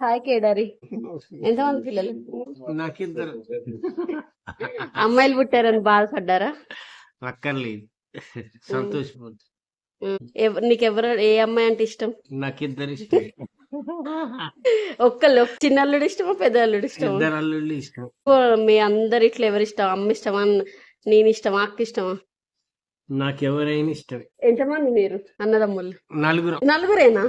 Hi Kedari. ఎంతమంది పిల్లలు? నాకిద్దరు అమ్మాయిలు పుట్టారని బాధపడ్డారా? అక్కర్లేదు, సంతోషపోద్దు. నీకెవరు, ఏ అమ్మాయి అంటే ఇష్టం? నాకిద్దరు ఇష్టం. ఒక్కళ్ళు చిన్నల్లుడు ఇష్టమా, పెద్ద అల్లుడు ఇష్టమా? ఇద్దరు అల్లుళ్ళు ఇష్టం. మీ అందరి ఇట్లా ఎవరు ఇష్టం? అమ్మ ఇష్టమా, నేను ఇష్టమా, అక్క ఇష్టమా? నాకెవరైనా ఇష్టమే. ఎంతమంది మీరు అన్నదమ్ముళ్ళు? నలుగురు. నలుగురేనా?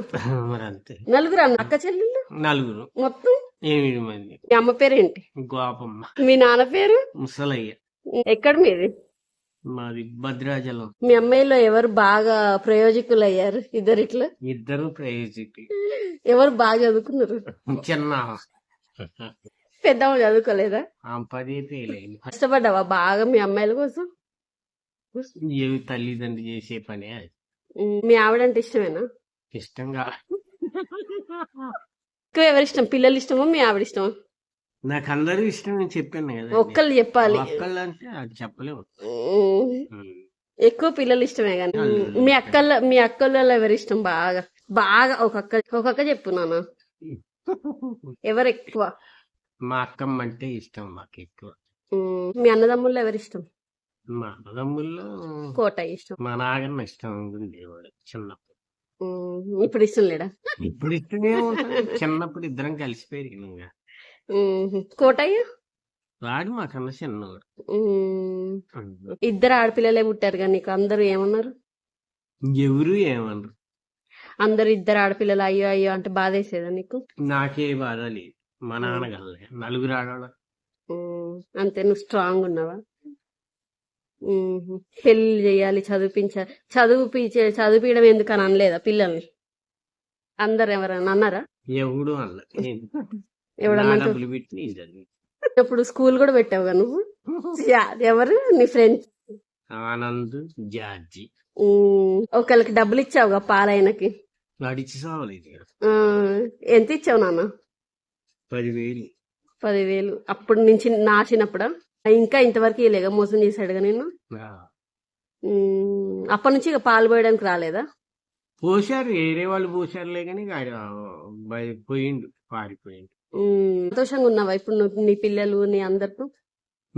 మరి అంతే. నలుగురు అక్క చెల్లెళ్ళు? నలుగురు. మొత్తం 8 మంది. మీ అమ్మ పేరేంటి? గోపమ్మ. మీ నాన్న పేరు? ముసలయ్య. ఎక్కడ మీది? మాది భద్రాచలం. మీ అమ్మాయిలో ఎవరు బాగా ప్రయోజకులు అయ్యారు? ఇద్దరిట్లో ఇద్దరు ప్రయోజకులు. ఎవరు బాగా చదువుకున్నారు? చిన్న పెద్దమ్మ చదువుకోలేదా? 10 ఫెయిల్. కష్టపడ్డావా బాగా మీ అమ్మాయిల కోసం? ఏవి తల్లిదండ్రులు చేసే పనే అది. మీ ఆవిడంటే ఇష్టమేనా? ఇష్టంగా. ఎక్కువ ఎవరి ఇష్టం? పిల్లలు ఇష్టమా, మీ ఆవిడ ఇష్టమా? నాకు అందరూ ఇష్టం అని చెప్పాను కదా. ఒక్కళ్ళు చెప్పాలి. ఒక్కళ్ళు అంటే అది చెప్పలేము. ఎక్కువ పిల్లలు ఇష్టమే కానీ మీ అక్కలలో ఎవరి ఇష్టం బాగా? బాగా ఒక అక్క చెప్పు నాన్న. ఎవరు ఎక్కువ? మా అక్కమ్మ అంటే ఇష్టం మాకు ఎక్కువ. మీ అన్నదమ్ముల్లో ఎవరి ఇష్టం? మా అన్నదమ్ముల్లో కోట ఇష్టం. మా నాగన్న ఇష్టం ఉండేవాడు చిన్నప్పుడు. ఇప్పుడు ఇష్టం లేడా? ఇప్పుడు ఇష్టమే ఉంటుంది. చిన్నప్పుడు ఇద్దరం కలిసి పెరిగినాం. కోటయ్య వాడు మాకన్నా చిన్నవాడు. ఇద్దరు ఆడపిల్లలే పుట్టారు కానీ నీకు అందరూ ఏమన్నారు? ఎవరు ఏమన్నారు? అందరు ఇద్దరు ఆడపిల్లలు అయ్యో అయ్యో అంటే బాధేసేదా నీకు? నాకే బాధ లేదు. మా నాన్నగల్లే నలుగురు ఆడవాళ్ళ. అంతే, నువ్వు స్ట్రాంగ్ ఉన్నావా? పెళ్లి చేయాలి, చదివించడం ఎందుకని అనలేదా పిల్లల్ని? అందరు ఎవరైనా అన్నారా? ఎవడు అన్న. ఎవడన్నా డబ్బులు పెట్టి ఇప్పుడు స్కూల్ కూడా పెట్టావుగా నువ్వు? ఎవరు నీ ఫ్రెండ్స్? ఆనంద్, జార్జి. ఒకళ్ళకి డబ్బులు ఇచ్చావుగా పాలైనకి? నడిచి సావలేదు. ఎంత ఇచ్చావు నాన్న? 10,000. 10,000 అప్పటి నుంచి నాచినప్పుడా? ఇంకా ఇంతవరకు ఇలాగా మోసం చేశాడుగా నేను? అప్పటి నుంచి ఇక పాలు పోయడానికి రాలేదా? పోసారు, వేరే వాళ్ళు పోసారులే కానీ పోయిండు, పారిపోయిండు. సంతోషంగా ఉన్నావా ఇప్పుడు నువ్వు, నీ పిల్లలు, నీ అందరితో?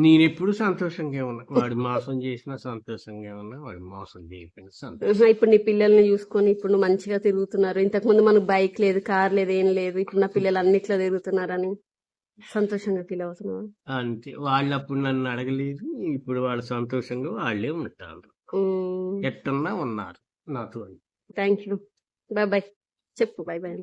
నేనెప్పుడు సంతోషంగా ఉన్నా. వాడు మోసం చేసినా సంతోషంగా ఉన్నా, వాడు మోసం చేయకపోయినా సంతోషం. ఇప్పుడు నీ పిల్లల్ని చూసుకొని ఇప్పుడు నువ్వు మంచిగా తిరుగుతున్నారు. ఇంతకు ముందు మనకు బైక్ లేదు, కార్ లేదు, ఏం లేదు. ఇప్పుడు నా పిల్లలు అన్నిట్లో తిరుగుతున్నారని సంతోషంగా ఫీల్ అవుతున్నావా? అంతే. వాళ్ళు అప్పుడు నన్ను అడగలేదు, ఇప్పుడు వాళ్ళు సంతోషంగా వాళ్ళే ఉంటారు. ఎట్టున్నా ఉన్నారు నాతో. Thank you. బాయ్ బాయ్ చెప్పు. Bye bye.